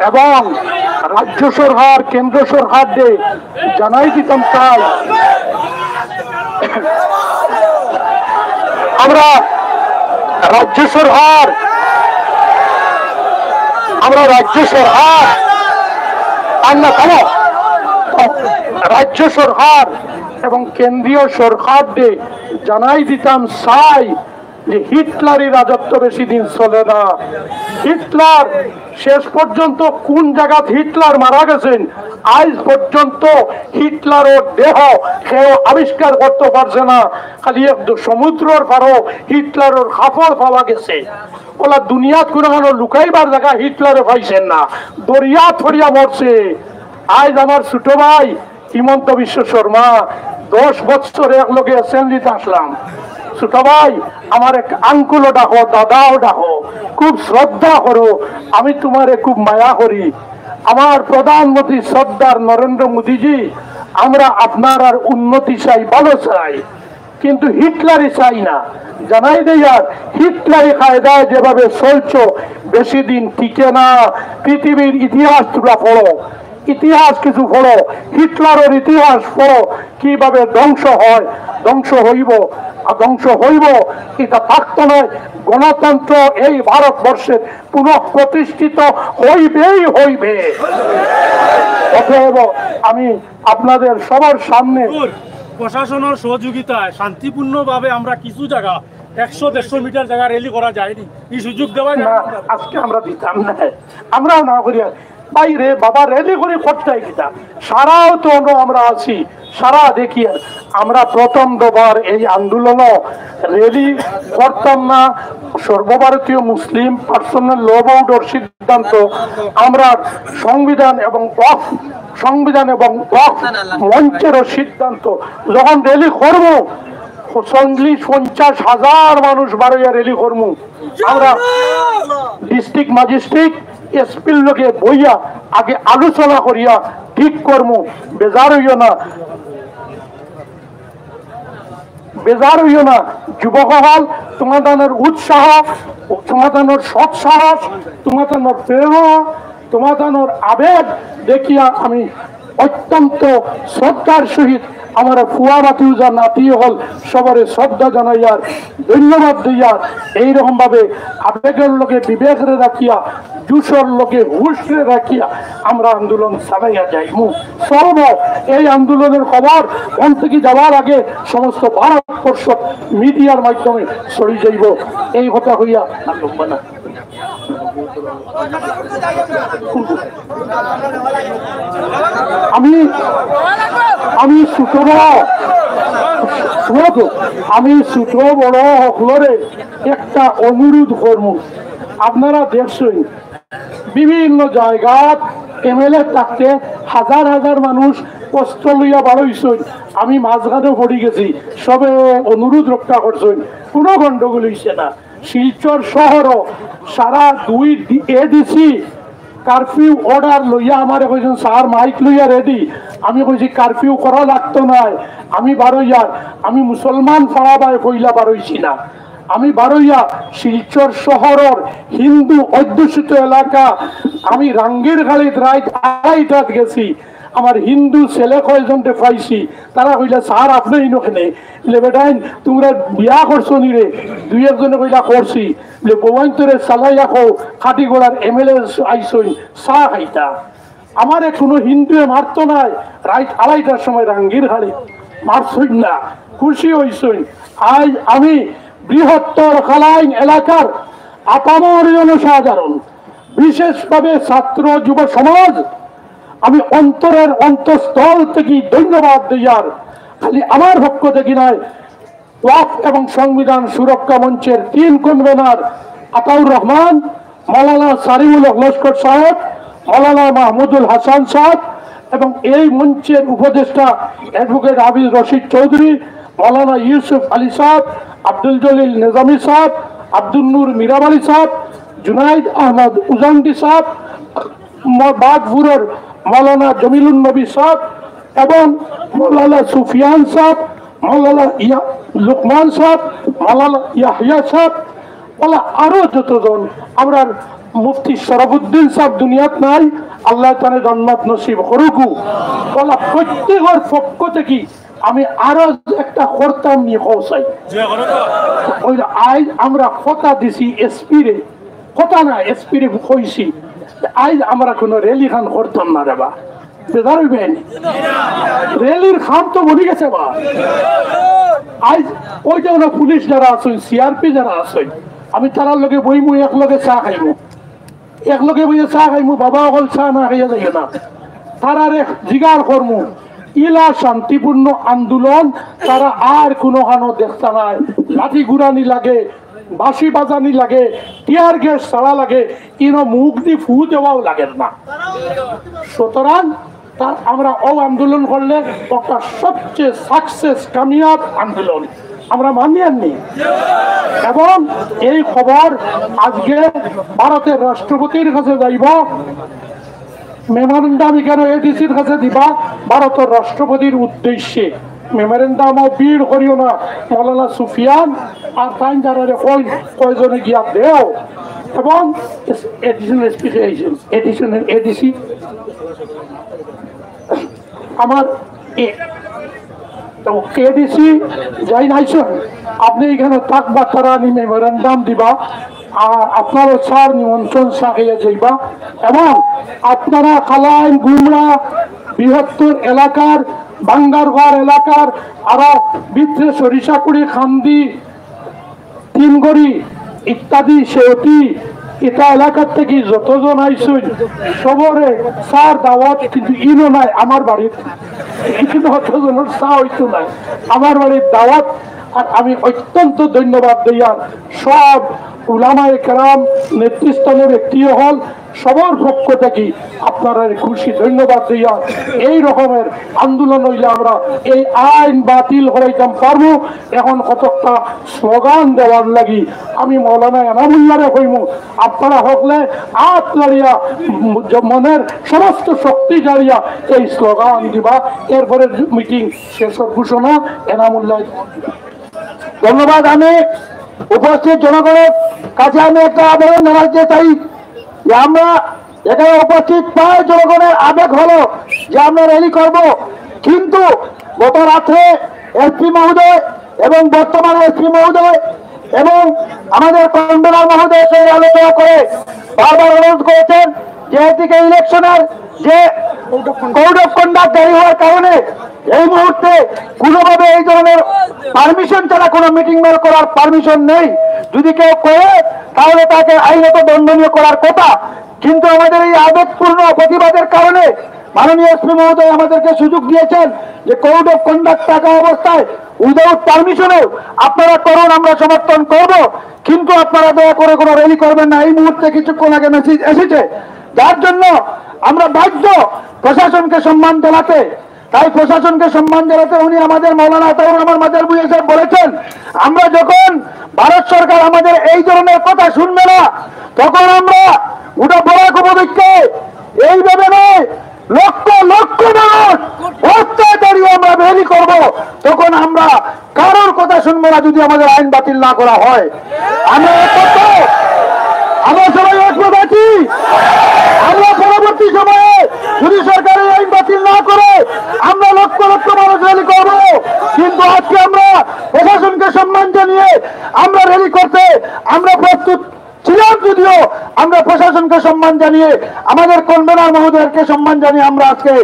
এবং রাজ্য সরকার কেন্দ্র সরকার জানাই দিতাম চাই, আমরা রাজ্য সরকার রাজ্য সরকার এবং কেন্দ্রীয় সরকার জানাই দিতাম চাই যে হিটলারি রাজত্ব বেশি দিন চলে না। হিটলার শেষ পর্যন্ত কোন জায়গা হিটলার মারা গেছেন আজ পর্যন্ত হিটলারের দেহ কেউ আবিষ্কার করতে পারছে না। খালি সমুদ্রের পারও হিটলারের কাপড় পাওয়া গেছে। ওলা দুনিয়াত কোনো লুকাইবার জায়গা হিটলারে পাইছেন না, দরিয়া থরিয়া মরছে। আজ আমার ছোট ভাই হিমন্ত বিশ্ব শর্মা 10 বছর এক লগে অ্যাসেম্বলিতে আসলাম। ছোট ভাই আমার এক আঙ্কুলও ডাকো, দাদাও ডাকো, খুব শ্রদ্ধা করো, আমি তোমারে খুব মায়া করি। আমার প্রধানমন্ত্রী সর্দার নরেন্দ্র মোদীজি, আমরা আপনার আর উন্নতি চাই, ভালো চাই, কিন্তু হিটলারি চাই না। জানাই দেই আর হিটলারি কায়দায় যেভাবে চলছো বেশি দিন টিকে না। পৃথিবীর ইতিহাস তোমরা পড়ো, ইতিহাস কিছু পড়ো, হিটলারের ইতিহাস পড়ো, কিভাবে ধ্বংস হয়, ধ্বংস হইব। আর ধ্বংস হইব এটা থাকতো নয়, গণতন্ত্র এই ভারতবর্ষের পুনঃ প্রতিষ্ঠিত হইবেই হইবে। অতএব আমি আপনাদের সবার সামনে প্রশাসনের সহযোগিতায় শান্তিপূর্ণভাবে আমরা কিছু জায়গা 100-150 মিটার জায়গা র্যালি করা যায়নি, এই সুযোগ দেওয়া না আজকে আমরা দিতাম না, আমরাও না করি ভাই রে বাবা রেলি করে করতেই কিতা সারাও তো আমরা আছি সারা দেখি আমরা প্রথম দুবার এই আন্দোলন রেলি করতাম না। সর্বভারতীয় মুসলিম পার্সোনাল ল বোর্ডের সিদ্ধান্ত আমরা সংবিধান এবং মঞ্চের সিদ্ধান্ত যখন রেলি করবো 50,000 মানুষ বারোয়া রেলি করবো আমরা ডিস্ট্রিক্ট ম্যাজিস্ট্রেট এসপির লোকে বইয়া আগে আলোচনা করিয়া ঠিক করবো। বেজার হইও না যুবকহল, তোমাদের উৎসাহ, তোমাদের সৎ সাহস, তোমাদের প্রেরণা, তোমাদের আবেগ দেখিয়া আমি অত্যন্ত শ্রদ্ধার সহিত আমার ফুয়া বাতিউজা নাতি হল সবারে শ্রদ্ধা জানাইয়ার ধন্যবাদ দিয়ার এইরকম ভাবে আবেগের লোকে বিবেকের রাখিয়া জুসর লোকে হুশরে রাখিয়া আমরা আন্দোলন চালাইয়া যাইমু চলব। এই আন্দোলনের খবর মন থেকে যাওয়ার আগে সমস্ত ভারতবর্ষ মিডিয়ার মাধ্যমে ছড়িয়ে যাইব এই কথা হইয়া না আমি ছোট বড় সকলরে একটা অনুরোধ করব। আপনারা দেখছেন বিভিন্ন জায়গাত এমএলএ থাকতে হাজার হাজার মানুষ কষ্ট লইয়া বাড়াইছেন, আমি মাঝখানে পড়ে গেছি, সবে অনুরোধ রক্ষা করছেন, কোনো গন্ডগোল হইছে না। শিলচর শহরও সারা 2 এডিসি কারফিউ অর্ডার লইয়া আমার কইছেন স্যার মাইক লইয়া রেডি, আমি কইছি কারফিউ করা লাগতো নাই, আমি বারোইয়ার, আমি মুসলমান ফাড়াবায় কইলা বারোইছি না, আমি বারোইয়া শিলচর শহরের হিন্দু অধ্যুষিত এলাকা, আমি রাঙ্গির গাড়িত রাত 2:30 গেছি, আমার হিন্দু ছেলে কয়জনকে পাইছি, তারা কইলা স্যার আপনি ইনখানে বেটাইন তোমরা বিয়া করছো নি রে, 2-1 কইলা করছি, বউয়াইন তোরে চালাই রাখো খাটি গোড়ার এমএলএ আইসই চা খাইতা, আমার কোনো হিন্দুয়ে মারতো নাই, রাত 2:30টার সময় রাঙ্গির গাড়ি মারছই না, খুশি হইছই। আজ আমি বৃহত্তর কালাইন এলাকার আপামর জনসাধারণ, বিশেষভাবে ছাত্র যুব সমাজ, আমি অন্তরের অন্তঃস্থল থেকে ধন্যবাদ দিয়ার খালি আমার পক্ষ থেকে নয়, ওয়াকফ এবং সংবিধান সুরক্ষা মঞ্চের 3 কনভেনার আতাউর রহমান, মৌলানা সারিউল হক লস্কর সাহেব, মৌলানা মাহমুদুল হাসান সাহেব এবং এই মঞ্চের উপদেষ্টা অ্যাডভোকেট আবিদ রশিদ চৌধুরী, মৌলানা ইউসুফ আলী সাহেব, আব্দুল জলিল নিজামী সাহেব, আব্দুল নূর মিরাবালী সাহেব, জুনাইদ আহমদ উজান্ডি সাহেব, বাগপুরের মৌলানা জমিলুন নবী সাহেব এবং মৌলানা সুফিয়ান সাহেব, মৌলানা লুকমান সাহেব, মৌলানা ইয়াহিয়া সাহেব, বলা আরো যতজন, আমরা মুফতি শরফুদ্দিন সাহেব দুনিয়াত নাই, আল্লাহ তাআলা জান্নাত নসিব করুক, বলা প্রত্যেকের পক্ষ থেকে আমি আরো একটা করতাম নিয়ে পৌঁছাই। আজ আমরা কথা দিছি এসপি রে, কথা না এসপি রে কইছি আজ আমরা কোন রেলি খান করতাম না রে বা, বেদার হইবেন রেলির খান তো বলি গেছে বা। আজ ওই যে ওরা পুলিশ যারা আছেন, সিআরপি যারা আছেন, আমি তারার লগে বইমু, এক লগে চা খাইমু, এক লগে বইয়ে চা খাইমু, বাবা অকল চা না খাইয়া যাই না, তারারে জিগার করমু ইলা শান্তিপূর্ণ আন্দোলন, তারা আর কোনো খানো দেখতে নাই, লাঠি ঘুরানি লাগে, বাঁশি বাজানি লাগে, টিয়ার গ্যাস ছাড়া লাগে, ইনো মুখ দি ফু দেওয়াও লাগে না। সুতরাং তার আমরা ও আন্দোলন করলে একটা সবচেয়ে সাকসেস কামিয়াব আন্দোলন আমরা মানি আননি। এবং এই খবর আজকে ভারতের রাষ্ট্রপতির কাছে যাইব, মেমোরেন্ডাম এখানে এডিসির কাছে দিবা ভারতের রাষ্ট্রপতির উদ্দেশ্যে, মেমোরেন্ডামও ভিড় করিও না, মৌলানা সুফিয়ান আর তাই যারা কয়জনে গিয়া দেও, এবং এডিশনাল এডিসি আমার এডিসি যাই নাইছেন, আপনি এখানে থাকবা, তারা মেমোরেন্ডাম দিবা, আপনার স্যার নিমন্ত্রণ সাকিয়ে যাইবা এবং আপনারা খালাইন গুমরা বৃহত্তর এলাকার বাঙ্গারঘর এলাকার আরো ভিতরে সরিষাকুড়ি খান্দি তিনগড়ি ইত্যাদি সেওটি এটা এলাকার থেকে যতজন আইসুন সবরে সার দাওয়াত কিন্তু ইনো নাই আমার বাড়ির কিন্তু অতজনের চা হইতো নাই আমার বাড়ির দাওয়াত। আর আমি অত্যন্ত ধন্যবাদ দিয়ার সব উলামায়ে কেরাম নেতৃস্থানীয় ব্যক্তি হল সবার পক্ষ থেকে আপনারা খুশি ধন্যবাদ দিয়া এই রকমের আন্দোলন হইলে আমরা এই আইন বাতিল হরাইতাম পারবো। এখন কতটা স্লোগান দেওয়ার লাগি আমি মৌলানা এনামুল্লারে হইমু আপনারা হকলে হাত লাড়িয়া মনের সমস্ত শক্তি জারিয়া এই স্লোগান দিবা। এরপরে মিটিং শেষের ঘোষণা এনামুল্লাহ। ধন্যবাদ। আমি উপস্থিত জনগণের কাছে আমি একটা আবেদন জানাতে চাই যে আমরা এখানে উপস্থিত প্রায় জনগণের আবেগ হলো যে আমরা র্যালি করব, কিন্তু গত রাত্রে এসপি মহোদয় এবং বর্তমানে এসপি মহোদয় এবং আমাদের কনভেনর মহোদয় সঙ্গে আলোচনা করে বারবার অনুরোধ করেছেন যে এদিকে ইলেকশনের যে কোড অফ কন্ডাক্ট জারি হওয়ার কারণে এই মুহূর্তে কোনোভাবে এই ধরনের পারমিশন ছাড়া কোনো মিটিং মেল করার পারমিশন নেই। যদি কেউ করে তাহলে তাকে আইনত দণ্ডনীয় করার কথা, কিন্তু আমাদের এই আবেগপূর্ণ প্রতিবাদের কারণে মাননীয় এসপি মহোদয় আমাদেরকে সুযোগ দিয়েছেন যে কোড অফ কন্ডাক্ট থাকা অবস্থায় উইদাউট পারমিশনেও আপনারা করুন, আমরা সমর্থন করব, কিন্তু আপনারা দয়া করে কোনো র্যালি করবেন না। এই মুহূর্তে কিছুক্ষণ আগে মেসেজ এসেছে, যার জন্য আমরা বাধ্য প্রশাসনকে সম্মান জানাতে। তাই প্রশাসনকে সম্মান জানাতে উনি আমাদের মৌলানা আতাউর রহমান মাজার ভূঁইয়া সাহেব বলেছেন, আমরা যখন ভারত সরকার আমাদের এই ধরনের কথা শুনবে না তখন আমরা ওটা বরাক উপত্যকে এইভাবে নয় লক্ষ লক্ষ মানুষ রাস্তায় দাঁড়িয়ে আমরা র্যালি করব, তখন আমরা কারোর কথা শুনবো না যদি আমাদের আইন বাতিল না করা হয়। আমরা আমরা সবাই একমত আছি। আমরা পরবর্তী সময়ে যদি সরকারের আইন বাতিল না করে আমরা লক্ষ লক্ষ মানুষ র্যালি করব, কিন্তু আজকে আমরা প্রশাসনকে সম্মান জানিয়ে আমরা র্যালি করতে আমরা প্রস্তুত ছিলাম। যদিও আমরা প্রশাসনকে সম্মান জানিয়ে আমাদের কনভেনর মহোদয়কে সম্মান জানিয়ে আমরা আজকে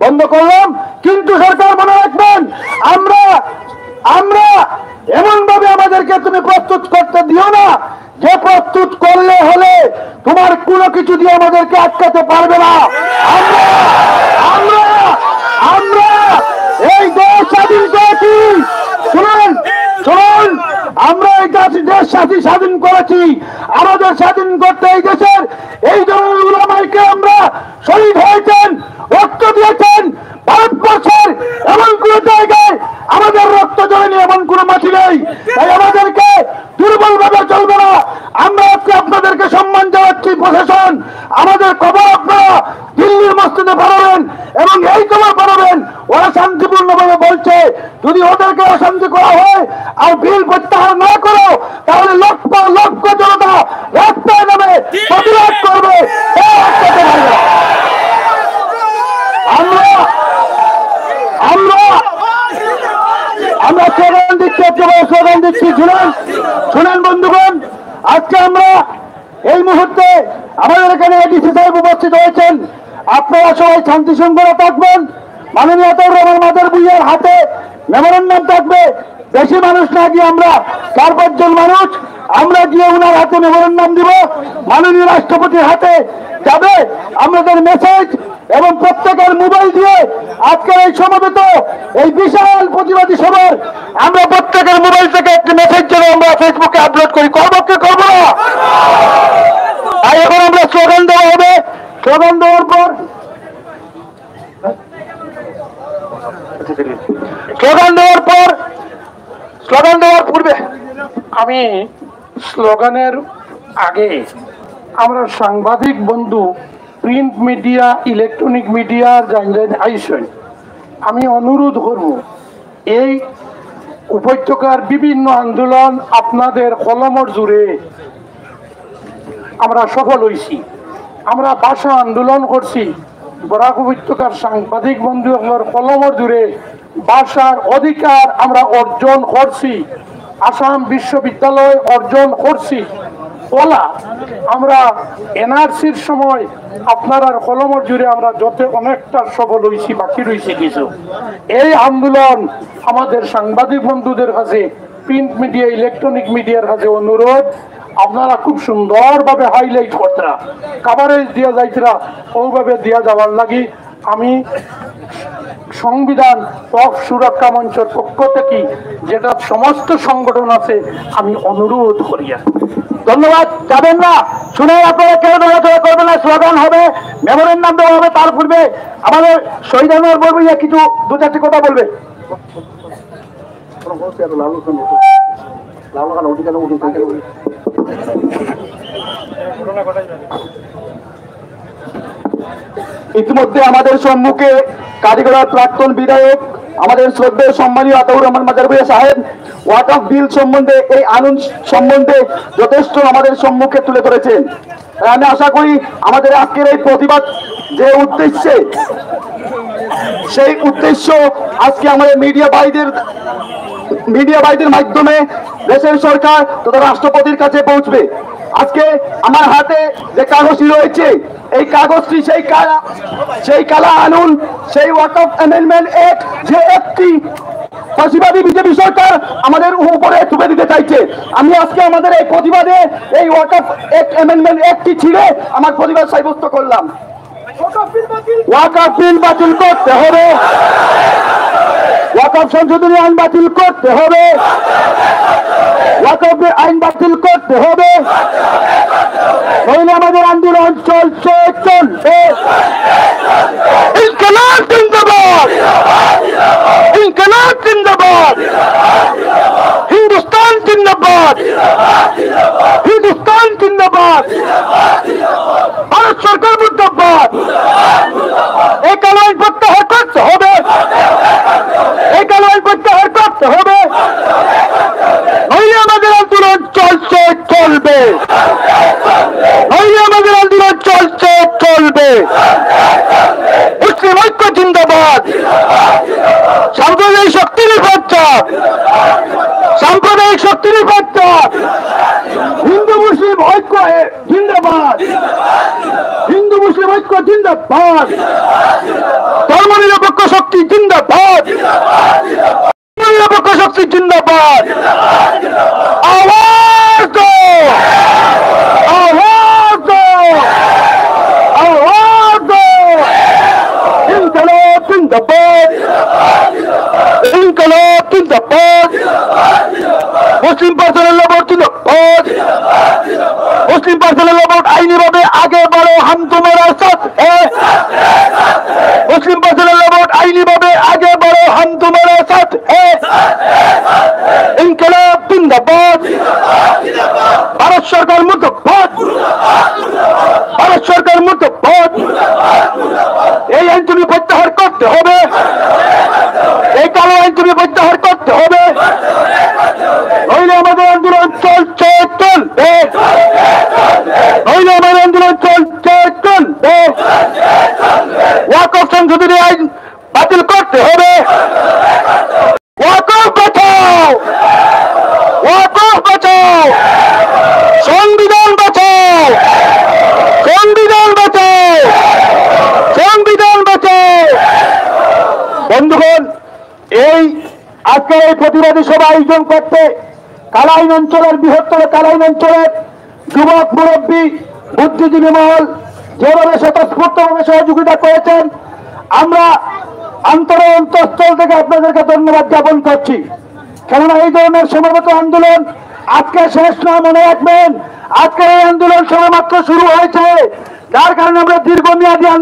বন্ধ করলাম, কিন্তু সরকার মনে রাখবেন আমরা আমরা এমন ভাবে আমাদেরকে তুমি প্রস্তুত করতে দিও না যে প্রস্তুত করলে হলে তোমার কোনো কিছু দিয়ে আমাদেরকে আটকাতে পারবে না। আমরা আমরা এই দেশ স্বাধীন করেছি, শুনুন শুনুন, আমরা এই দেশ স্বাধীন করেছি। আমাদের স্বাধীন করতে এই দেশের এই ধরনের উলামায়ে আমরা শহীদ হয়েছেন, রক্ত দিয়েছেন। ভারতবর্ষের এমন কোন জায়গায় আমাদের রক্ত ঝরেনি, এমন কোন মাটি নেই। তাই আমাদেরকে দুর্বল ভাবে চলবে না। আমরা আজকে আপনাদেরকে সম্মান জানাচ্ছি। প্রশাসন আমাদের খবর আপনারা দিল্লির মসজিদে পাঠাবেন এবং এই খবর পাঠাবেন ওরা শান্তিপূর্ণভাবে বলছে, যদি ওদেরকে অশান্তি করা হয় আর বিল প্রত্যাহার না করো তাহলে লক্ষ লক্ষ জনতা রাস্তায় নামে প্রতিবাদ করবে। আমরা আমরা আমরা স্লোগান দিচ্ছি, একেবারে স্লোগান দিচ্ছি। শুনেন শুনেন বন্ধুগণ, আজকে আমরা এই মুহূর্তে আমাদের এখানে এডিসি সাহেব উপস্থিত হয়েছেন। আপনারা সবাই শান্তি শৃঙ্খলা থাকবেন। মাননীয় আতাউর রহমান মাজার ভূঁইয়ার হাতে মেমোরেন্ডাম থাকবে। বেশি মানুষ না গিয়ে আমরা 4-5 জন মানুষ আমরা গিয়ে ওনার হাতে মেমোরেন্ডাম দিব, মাননীয় রাষ্ট্রপতির হাতে যাবে আমাদের মেসেজ, এবং প্রত্যেকের মোবাইল দিয়ে আজকের এই সমবেত এই বিশাল প্রতিবাদী সভার আমরা প্রত্যেকের মোবাইল থেকে একটি মেসেজ যেন আমরা ফেসবুকে আপলোড করি। করবো কি করবো না? তাই এখন আমরা স্লোগান দেওয়া হবে। স্লোগান দেওয়ার পর স্লোগান দেওয়ার পূর্বে আমি স্লোগানের আগে আমরা সাংবাদিক বন্ধু প্রিন্ট মিডিয়া ইলেকট্রনিক মিডিয়ার জানলেন আইসেন, আমি অনুরোধ করব এই উপত্যকার বিভিন্ন আন্দোলন আপনাদের কলমর জুড়ে আমরা সফল হয়েছি। আমরা ভাষা আন্দোলন করছি, বরাক উপত্যকার সাংবাদিক বন্ধুদের কলমর জুড়ে ভাষার অধিকার আমরা অর্জন করছি। আসাম বিশ্ববিদ্যালয় অর্জন করছি। বলা আমরা এনআরসির সময় আপনার কলমর জুড়ে আমরা যত অনেকটা সফল হয়েছি, বাকি রয়েছে কিছু। এই আন্দোলন আমাদের সাংবাদিক বন্ধুদের কাছে, প্রিন্ট মিডিয়া, ইলেকট্রনিক মিডিয়ার কাছে অনুরোধ, আপনারা খুব সুন্দরভাবে হাইলাইট করতরা, কাভারেজ দিয়া যাইতরা, ওইভাবে দিয়া যাওয়ার লাগি আমি সংবিধান পথ সুরক্ষা মঞ্চের পক্ষ থেকে যেটা সমস্ত সংগঠন আছে আমি অনুরোধ করি। ধন্যবাদ। যাবেন না, শুনে আপনারা কেউ নড়াচড়া করবেন না, স্লোগান হবে, মেমোরেন্ডাম দেওয়া হবে, তার পূর্বে আমাদের শহীদ আনোয়ার বলবে কিছু দু চারটি কথা বলবে। ইতিমধ্যে আমাদের সম্মুখে কারিগড়ার প্রাক্তন বিধায়ক আমাদের শ্রদ্ধেয় সম্মানীয় আতাউর রহমান মাজার ভূঁইয়া সাহেব ওয়াকফ বিল সম্বন্ধে, এই আইন সম্বন্ধে যথেষ্ট আমাদের সম্মুখে তুলে ধরেছেন। আমি আশা করি আমাদের আজকের এই প্রতিবাদ যে উদ্দেশ্যে, সেই উদ্দেশ্য আজকে আমাদের মিডিয়া ভাইদের মাধ্যমে দেশের সরকার তথা রাষ্ট্রপতির কাছে পৌঁছবে। আজকে আমার হাতে যে কাগজটি রয়েছে, এই কাগজটি সেই কালা আইন, সেই ওয়াকফ অ্যামেন্ডমেন্ট অ্যাক্ট, যে একটি ফাঁসিবাদী বিজেপি সরকার আমাদের উপরে তুলে দিতে চাইছে। আমি আজকে আমাদের এই প্রতিবাদে এই ওয়াকফ অ্যামেন্ডমেন্ট অ্যাক্টটি ছিঁড়ে আমার প্রতিবাদ সাব্যস্ত করলাম। ওয়াকফ বিল বাতিল করতে হবে, ওয়াকফ সংশোধনী আইন বাতিল করতে হবে, ওয়াকফ আইন বাতিল করতে হবে, নইলে আমাদের আন্দোলন চলবে। ইনকিলাব জিন্দাবাদ, ইনকিলাব জিন্দাবাদ, হিন্দুস্তান জিন্দাবাদ, হিন্দুস্তান জিন্দাবাদ, ভারত সরকার মুর্দাবাদ। এই কালো আইন প্রত্যাহার করতে হবে, এই কালো আইন প্রত্যাহার করতে হবে, নইলে আমাদের আন্দোলন চলবে, নইলে আমাদের আন্দোলন চলবে। মুসলিম ঐক্য জিন্দাবাদ, সাম্প্রদায়িক শক্তি নির্বাচন, সাম্প্রদায়িক শক্তি নির্বাচন, হিন্দু মুসলিম ঐক্য জিন্দাবাদ, হিন্দু মুসলিম ঐক্য জিন্দাবাদ, ধর্মনিরপেক্ষ শক্তি জিন্দাবাদ, নিরপেক্ষ শক্তি জিন্দাবাদ। আওয়াজ দো, আওয়াজ দো, আওয়াজ দো। ইনকিলাব জিন্দাবাদ, ইনকিলাব জিন্দাবাদ, মুসলিম পার্সোনাল ল বোর্ড জিন্দাবাদ, মুসলিম পার্সোনাল ল বোর্ড আইনিভাবে আগে বাড়ো, হাম তোমারা সাথ হ্যায়। মুসলিম পার্সোনাল ল বোর্ড আইনিভাবে আগে বাড়ো, হাম তোমারা সাথ হ্যায়। ইনকিলাব জিন্দাবাদ, ভারত সরকার মুর্দাবাদ, ভারত সরকার মুর্দাবাদ। এই আইন তুমি প্রত্যাহার করতে হবে, এই কালো আইন তুমি প্রত্যাহার করতে হবে, নইলে আমাদের আন্দোলন চলবে, নইলে আমাদের আন্দোলন চলবে। ওয়াকফ সংশোধনী আইন বাতিল করতে হবে, ওয়াকফ বাঁচাও, ওয়াকফ বাঁচাও, সংবিধান বাঁচাও, সংবিধান বাঁচাও, সংবিধান বাঁচাও। বন্ধুগণ, এই আজকের এই প্রতিবাদী সভা আয়োজন করতে কালাইন অঞ্চলের, বৃহত্তর কালাইন অঞ্চলের যুবক মুরব্বী, বুদ্ধিজীবী মহল যেভাবে স্বতঃস্ফূর্তভাবে সহযোগিতা করেছেন, আমরা অন্তঃস্থল থেকে আপনাদেরকে ধন্যবাদ জ্ঞাপন করছি। কেননা এই ধরনের সমাবেত আন্দোলন আজকে শেষ নয়, মনে রাখবেন, আজকের এই আন্দোলন সবেমাত্র শুরু হয়েছে, যার কারণে আমরা দীর্ঘমেয়াদী